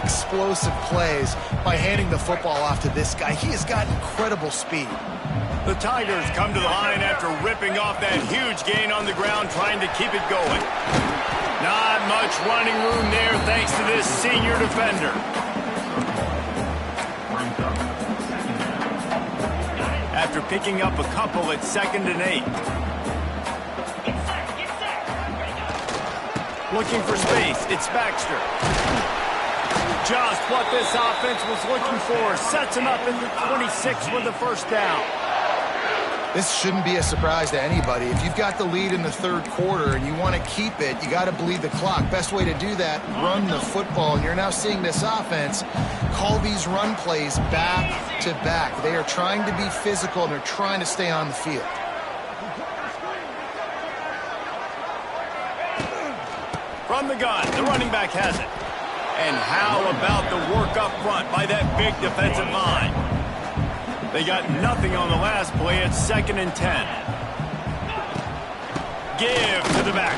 explosive plays by handing the football off to this guy. He has got incredible speed. The Tigers come to the line after ripping off that huge gain on the ground, trying to keep it going. Not much running room there thanks to this senior defender. After picking up a couple at 2nd and 8. Looking for space, it's Baxter. Just what this offense was looking for. Sets him up in the 26 with the first down. This shouldn't be a surprise to anybody. If you've got the lead in the 3rd quarter and you want to keep it, you got to bleed the clock. Best way to do that, run the football. And you're now seeing this offense call these run plays back to back. They are trying to be physical and they're trying to stay on the field. From the gun, the running back has it. And how about the work up front by that big defensive line? They got nothing on the last play. It's 2nd and 10. Give to the back.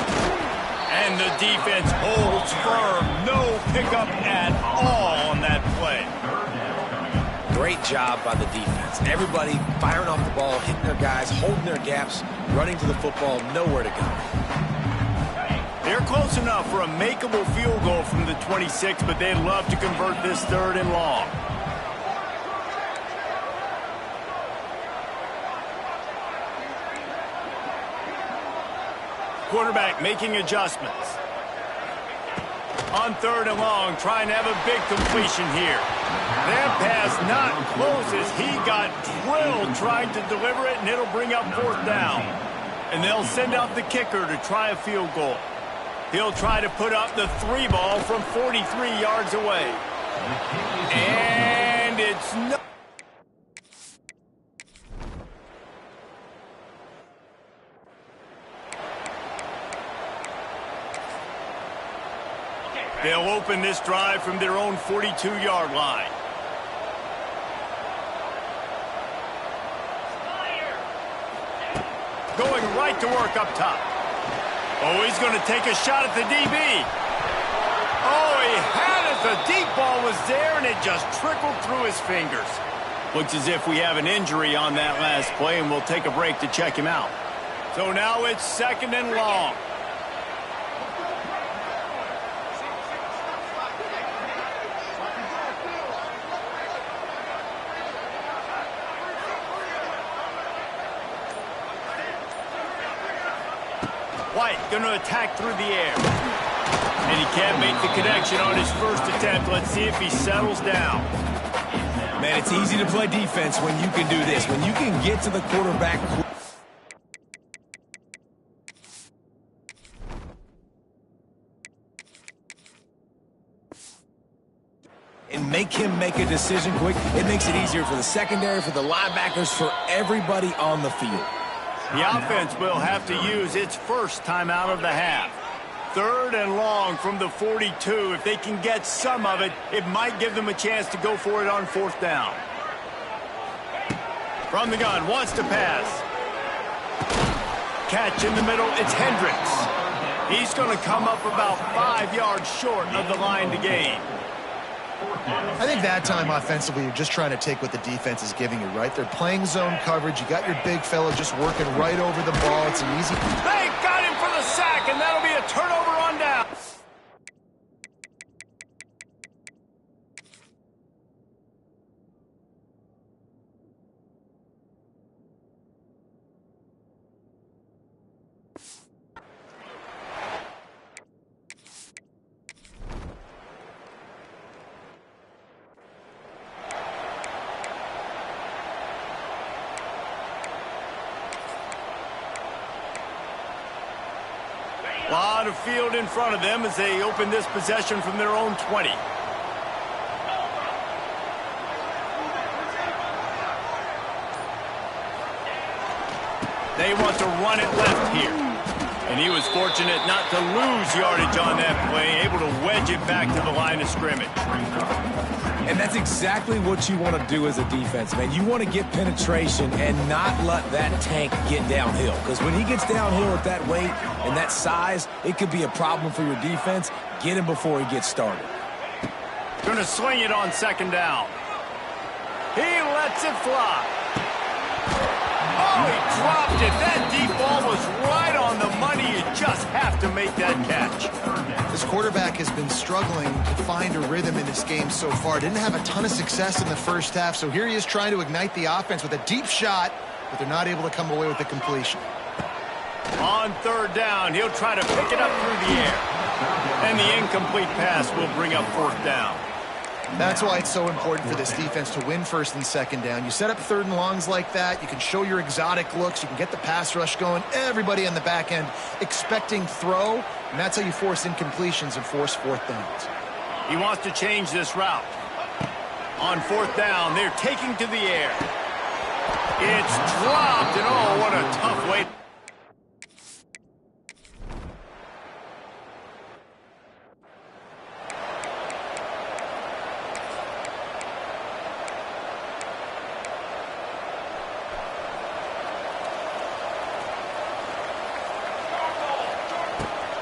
And the defense holds firm. No pickup at all on that play. Great job by the defense. Everybody firing off the ball, hitting their guys, holding their gaps, running to the football, nowhere to go. They're close enough for a makeable field goal from the 26, but they'd love to convert this 3rd and long. Quarterback making adjustments. On 3rd and long, trying to have a big completion here. That pass not close as he got drilled trying to deliver it, and it'll bring up 4th down. And they'll send out the kicker to try a field goal. He'll try to put up the 3 ball from 43 yards away. And it's no. They'll open this drive from their own 42-yard line. Going right to work up top. Oh, he's going to take a shot at the DB. Oh, he had it. The deep ball was there, and it just trickled through his fingers. Looks as if we have an injury on that last play, and we'll take a break to check him out. So now it's 2nd and long. White going to attack through the air. And he can't make the connection on his first attempt. Let's see if he settles down. Man, it's easy to play defense when you can do this. When you can get to the quarterback and make him make a decision quick, it makes it easier for the secondary, for the linebackers, for everybody on the field. The offense will have to use its first timeout of the half. 3rd and long from the 42. If they can get some of it, it might give them a chance to go for it on 4th down. From the gun, wants to pass. Catch in the middle, it's Hendricks. He's going to come up about 5 yards short of the line to gain. I think that time offensively, you're just trying to take what the defense is giving you, right? They're playing zone coverage. You got your big fella just working right over the ball. It's an easy... They got him for the sack, and that'll be a turnover on down. A lot of field in front of them as they open this possession from their own 20. They want to run it left here. And he was fortunate not to lose yardage on that play, able to wedge it back to the line of scrimmage. And that's exactly what you want to do as a defense, man. You want to get penetration and not let that tank get downhill. Because when he gets downhill at that weight and that size, it could be a problem for your defense. Get him before he gets started. Going to swing it on second down. He lets it fly. Oh, he dropped it. That deep ball was right on the money. You just have to make that catch. This quarterback has been struggling to find a rhythm in this game so far. Didn't have a ton of success in the first half, so here he is trying to ignite the offense with a deep shot, but they're not able to come away with the completion. On third down, he'll try to pick it up through the air. And the incomplete pass will bring up fourth down. That's why it's so important for this defense to win first and second down. You set up third and longs like that, you can show your exotic looks, you can get the pass rush going, everybody on the back end expecting throw, and that's how you force incompletions and force fourth downs. He wants to change this route. On fourth down, they're taking to the air. It's dropped, and oh, what a tough way.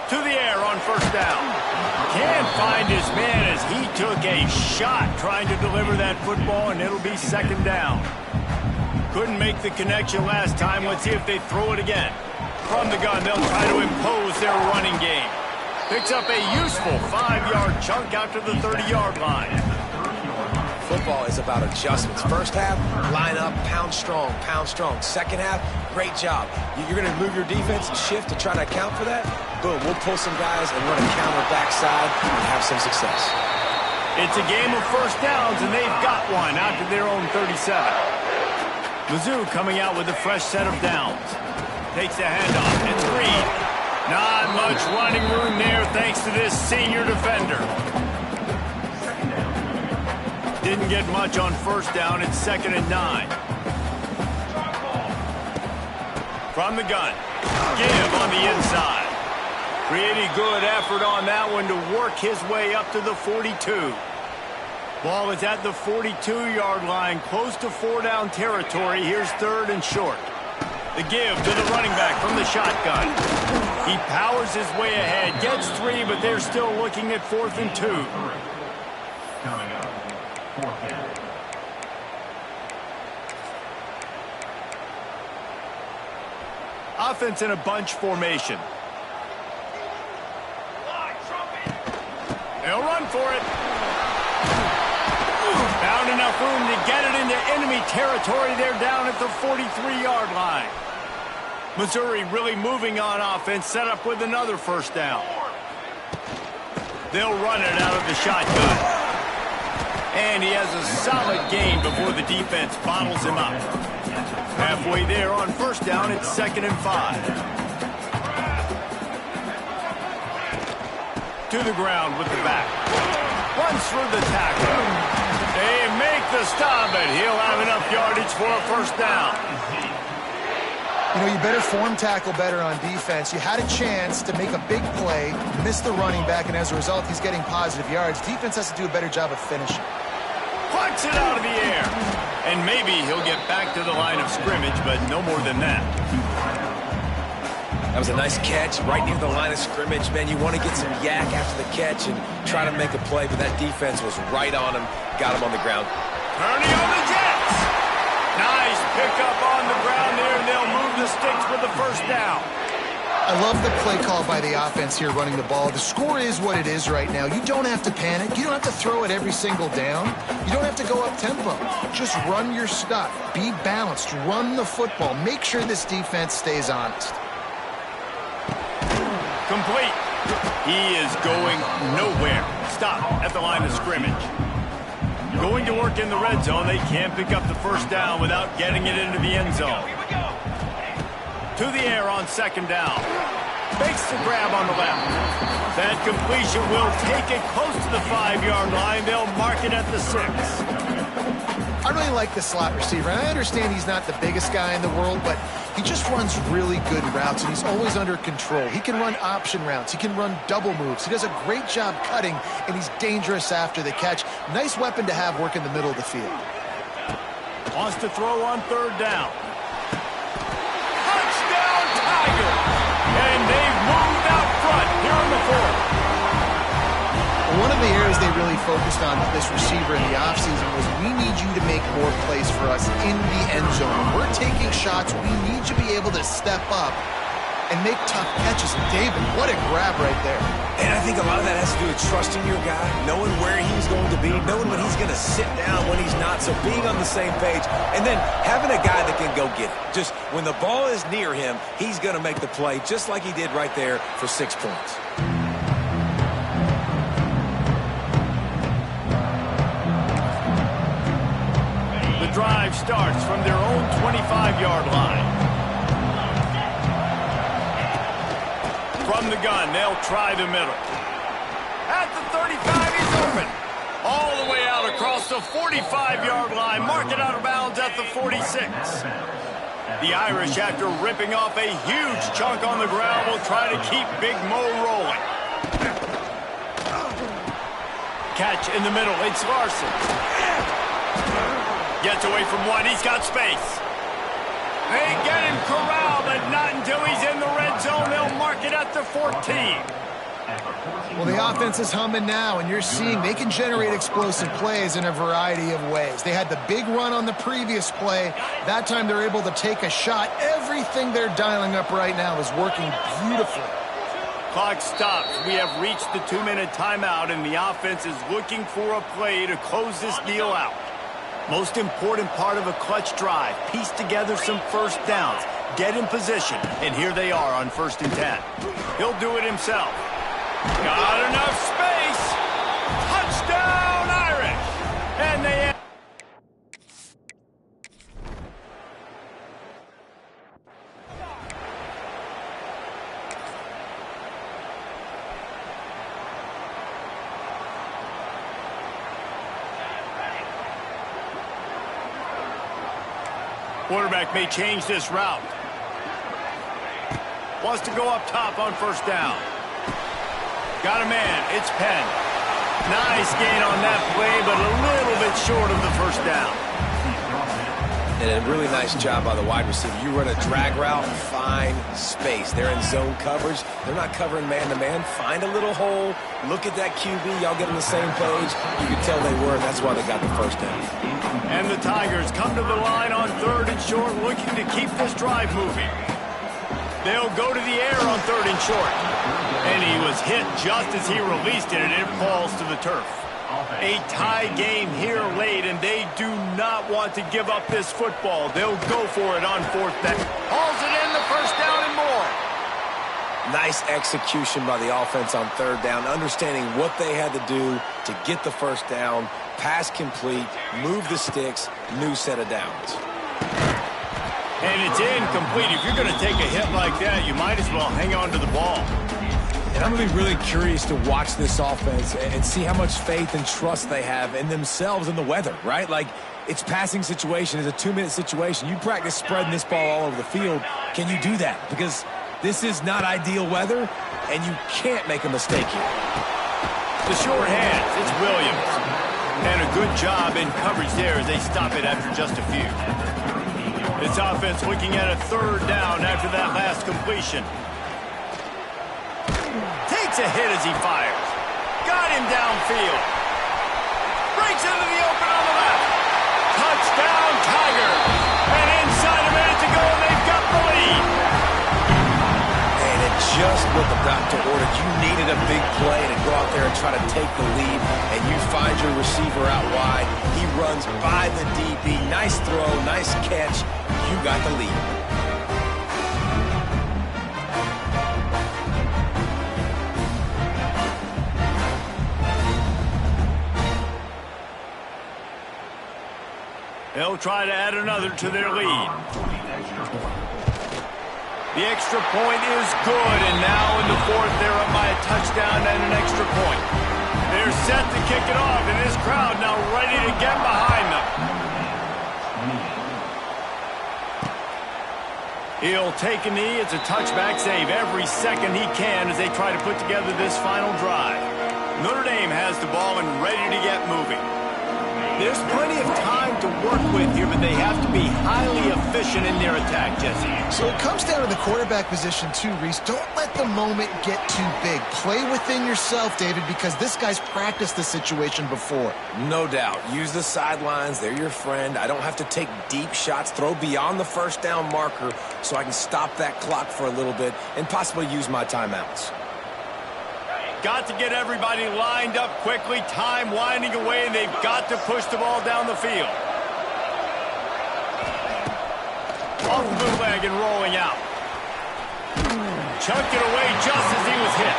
To the air on first down. Can't find his man as he took a shot trying to deliver that football, and it'll be second down. Couldn't make the connection last time. Let's see if they throw it again. From the gun, they'll try to impose their running game. Picks up a useful 5-yard chunk out to the 30-yard line. Football is about adjustments. First half, line up, pound strong, pound strong. Second half, great job. You're going to move your defense and shift to try to account for that. Boom, we'll pull some guys and run a counter backside and have some success. It's a game of first downs, and they've got one out to their own 37. Mizzou coming out with a fresh set of downs. Takes the handoff. It's Reed. Not much running room there thanks to this senior defender. Didn't get much on first down. It's 2nd and 9. From the gun. Give on the inside. Pretty good effort on that one to work his way up to the 42. Ball is at the 42-yard line, close to 4-down territory. Here's 3rd and short. The give to the running back from the shotgun. He powers his way ahead, gets 3, but they're still looking at 4th and 2. Coming up, 4th down. Offense in a bunch formation. They'll run for it. Found enough room to get it into enemy territory. They're down at the 43-yard line. Missouri really moving on offense, set up with another first down. They'll run it out of the shotgun. And he has a solid gain before the defense bottles him up. Halfway there on first down, it's 2nd and 5. To the ground with the back. Runs through the tackle. They make the stop, and he'll have enough yardage for a first down. You know, you better form tackle better on defense. You had a chance to make a big play, miss the running back, and as a result, he's getting positive yards. Defense has to do a better job of finishing. Punts it out of the air. And maybe he'll get back to the line of scrimmage, but no more than that. That was a nice catch right near the line of scrimmage. Man, you want to get some yak after the catch and try to make a play, but that defense was right on him, got him on the ground. Purdy on the Jets. Nice pickup on the ground there, and they'll move the sticks with the first down. I love the play call by the offense here running the ball. The score is what it is right now. You don't have to panic. You don't have to throw it every single down. You don't have to go up tempo. Just run your stuff. Be balanced. Run the football. Make sure this defense stays honest. Complete. He is going nowhere. Stop at the line of scrimmage. Going to work in the red zone. They can't pick up the first down without getting it into the end zone. To the air on second down. Makes the grab on the left. That completion will take it close to the 5-yard line. They'll mark it at the 6. I really like the slot receiver. And I understand he's not the biggest guy in the world, but he just runs really good routes, and he's always under control. He can run option routes. He can run double moves. He does a great job cutting, and he's dangerous after the catch. Nice weapon to have work in the middle of the field. Wants to throw on third down. Touchdown, Tiger! And they've moved out front here in the 4th. One of the areas they really focused on with this receiver in the offseason was we need you to make more plays for us in the end zone. When we're taking shots, we need you to be able to step up and make tough catches. And David, what a grab right there. And I think a lot of that has to do with trusting your guy, knowing where he's going to be, knowing when he's going to sit down, when he's not, so being on the same page, and then having a guy that can go get it. Just when the ball is near him, he's going to make the play just like he did right there for 6 points. The drive starts from their own 25-yard line. From the gun, they'll try the middle. At the 35, he's open. All the way out across the 45-yard line. Mark it out of bounds at the 46. The Irish, after ripping off a huge chunk on the ground, will try to keep Big Mo rolling. Catch in the middle. It's Larson. Gets away from one. He's got space. They get him corralled, but not until he's in the red zone. They'll mark it at the 14. Well, the offense is humming now, and you're seeing they can generate explosive plays in a variety of ways. They had the big run on the previous play. That time they're able to take a shot. Everything they're dialing up right now is working beautifully. Clock stops. We have reached the 2-minute timeout, and the offense is looking for a play to close this deal out. Most important part of a clutch drive, piece together some first downs, get in position, and here they are on 1st and 10. He'll do it himself. Got enough space. Touchdown, Irish. And they... Quarterback may change this route. Wants to go up top on 1st down. Got a man. It's Penn. Nice gain on that play, but a little bit short of the 1st down. And a really nice job by the wide receiver. You run a drag route, find space. They're in zone coverage. They're not covering man-to-man. Find a little hole. Look at that QB. Y'all get on the same page. You can tell they were, and that's why they got the 1st down. And the Tigers come to the line on 3rd and short, looking to keep this drive moving. They'll go to the air on 3rd and short. And he was hit just as he released it, and it falls to the turf. A tie game here late, and they do not want to give up this football. They'll go for it on 4th down. Hauls it in, the 1st down and more. Nice execution by the offense on 3rd down, understanding what they had to do to get the 1st down, pass complete, move the sticks, new set of downs. And it's incomplete. If you're going to take a hit like that, you might as well hang on to the ball. And I'm going to be really curious to watch this offense and see how much faith and trust they have in themselves and the weather, right? Like, it's passing situation. It's a 2-minute situation. You practice spreading this ball all over the field. Can you do that? Because this is not ideal weather, and you can't make a mistake here. The short hands, it's Williams. And a good job in coverage there as they stop it after just a few. This offense looking at a 3rd down after that last completion. Takes a hit as he fires. Got him downfield. Breaks into the open on the left. Touchdown, Tigers. And inside a minute to go, they've got the lead. And it's just what the doctor ordered. You needed a big play to go out there and try to take the lead, and you find your receiver out wide. He runs by the DB. Nice throw, nice catch. You got the lead. They'll try to add another to their lead. The extra point is good, and now in the 4th, they're up by a touchdown and an extra point. They're set to kick it off, and this crowd now ready to get behind them. He'll take a knee. It's a touchback save every second he can as they try to put together this final drive. Notre Dame has the ball and ready to get moving. There's plenty of time to work with here, but they have to be highly efficient in their attack, Jesse. So it comes down to the quarterback position too, Reese. Don't let the moment get too big. Play within yourself, David, because this guy's practiced the situation before. No doubt. Use the sidelines. They're your friend. I don't have to take deep shots. Throw beyond the first down marker so I can stop that clock for a little bit and possibly use my timeouts. Got to get everybody lined up quickly. Time winding away, and they've got to push the ball down the field. Off the bootleg and rolling out. Chucked it away just as he was hit.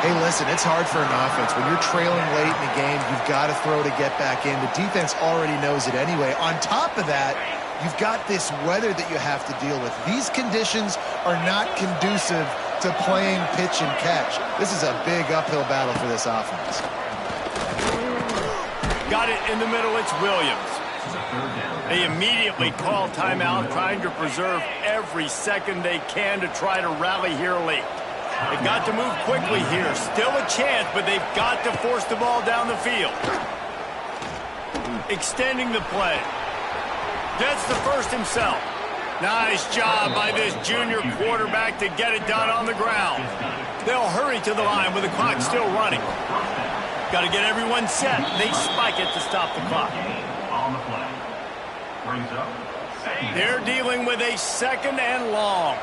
Hey, listen, it's hard for an offense. When you're trailing late in the game, you've got to throw to get back in. The defense already knows it anyway. On top of that, you've got this weather that you have to deal with. These conditions are not conducive to playing pitch and catch. This is a big uphill battle for this offense. Got it in the middle. It's Williams. They immediately call timeout, trying to preserve every second they can to try to rally here late. They've got to move quickly here. Still a chance, but they've got to force the ball down the field. Extending the play. Gets the first himself. Nice job by this junior quarterback to get it done on the ground. They'll hurry to the line with the clock still running. Got to get everyone set. They spike it to stop the clock. They're dealing with a second and long.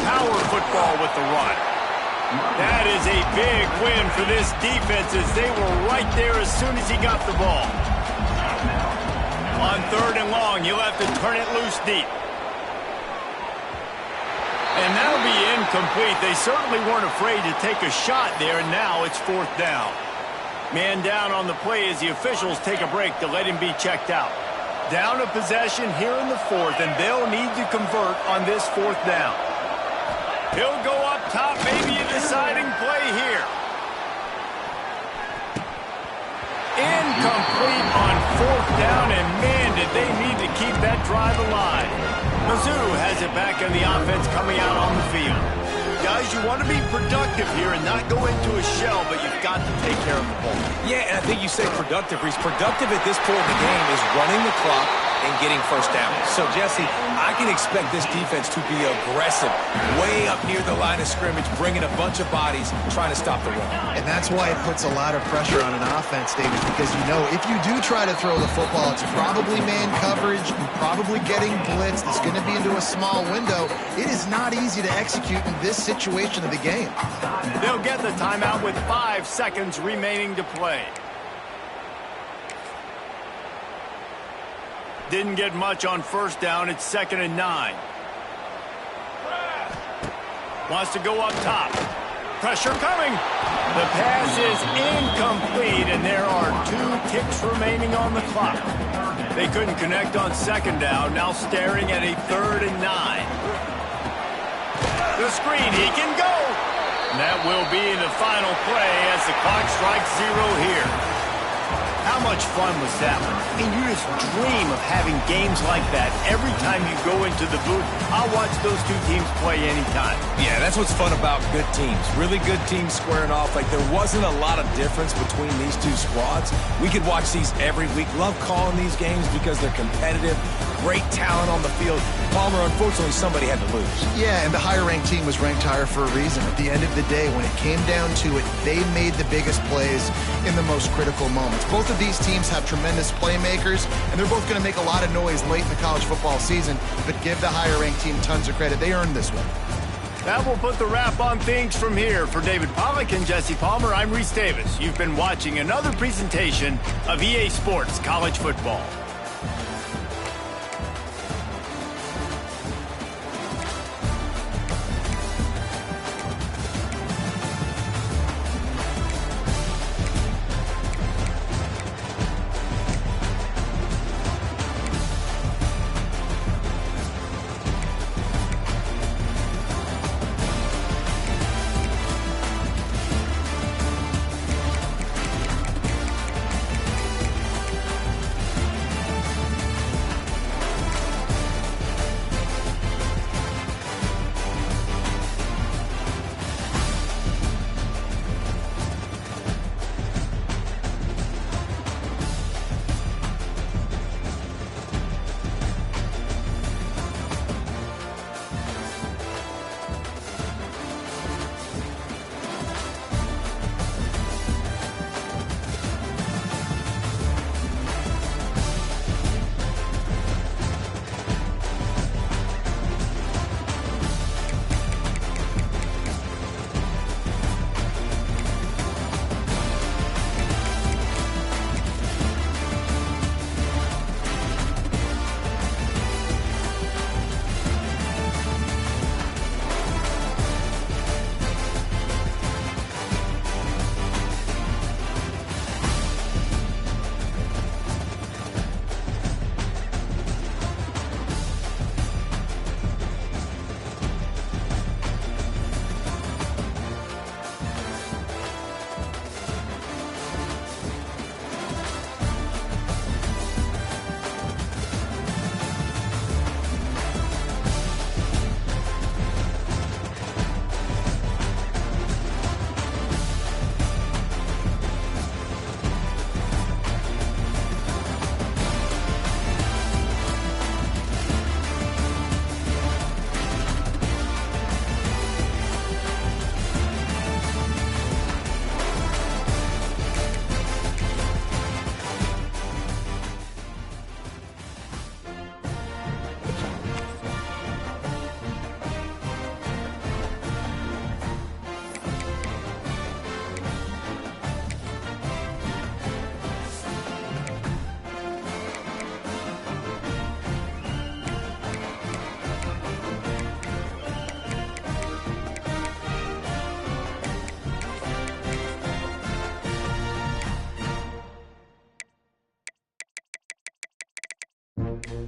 Power football with the run. That is a big win for this defense as they were right there as soon as he got the ball. On third and long, he'll have to turn it loose deep. And that'll be incomplete. They certainly weren't afraid to take a shot there, and now it's fourth down. Man down on the play as the officials take a break to let him be checked out. Down a possession here in the fourth, and they'll need to convert on this fourth down. He'll go up top, maybe a deciding play here. Incomplete on fourth down, and man, did they need to keep that drive alive. Mizzou has it back in the offense coming out on the field. Guys, you want to be productive here and not go into a shell, but you've got to take care of the ball. Yeah, and I think you say productive, Reese. Productive at this point in the game is running the clock and getting first down. So, Jesse, I can expect this defense to be aggressive, way up near the line of scrimmage, bringing a bunch of bodies, trying to stop the run. And that's why it puts a lot of pressure on an offense, David, because you know if you do try to throw the football, it's probably man coverage, probably getting blitzed, it's going to be into a small window. It is not easy to execute in this situation of the game. They'll get the timeout with 5 seconds remaining to play. Didn't get much on first down. It's 2nd and 9. Wants to go up top. Pressure coming. The pass is incomplete, and there are 2 ticks remaining on the clock. They couldn't connect on 2nd down. Now staring at a 3rd and 9. The screen, he can go. And that will be the final play as the clock strikes 0 here. How much fun was that one? I mean, you just dream of having games like that every time you go into the booth. I'll watch those 2 teams play anytime. Yeah, that's what's fun about good teams. Really good teams squaring off. Like, there wasn't a lot of difference between these 2 squads. We could watch these every week. Love calling these games because they're competitive. Great talent on the field. Palmer, unfortunately, somebody had to lose. Yeah, and the higher-ranked team was ranked higher for a reason. At the end of the day, when it came down to it, they made the biggest plays in the most critical moments. Both of these teams have tremendous playmakers, and they're both going to make a lot of noise late in the college football season, but give the higher-ranked team tons of credit. They earned this one. That will put the wrap on things from here. For David Pollack and Jesse Palmer, I'm Reese Davis. You've been watching another presentation of EA Sports College Football.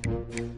it.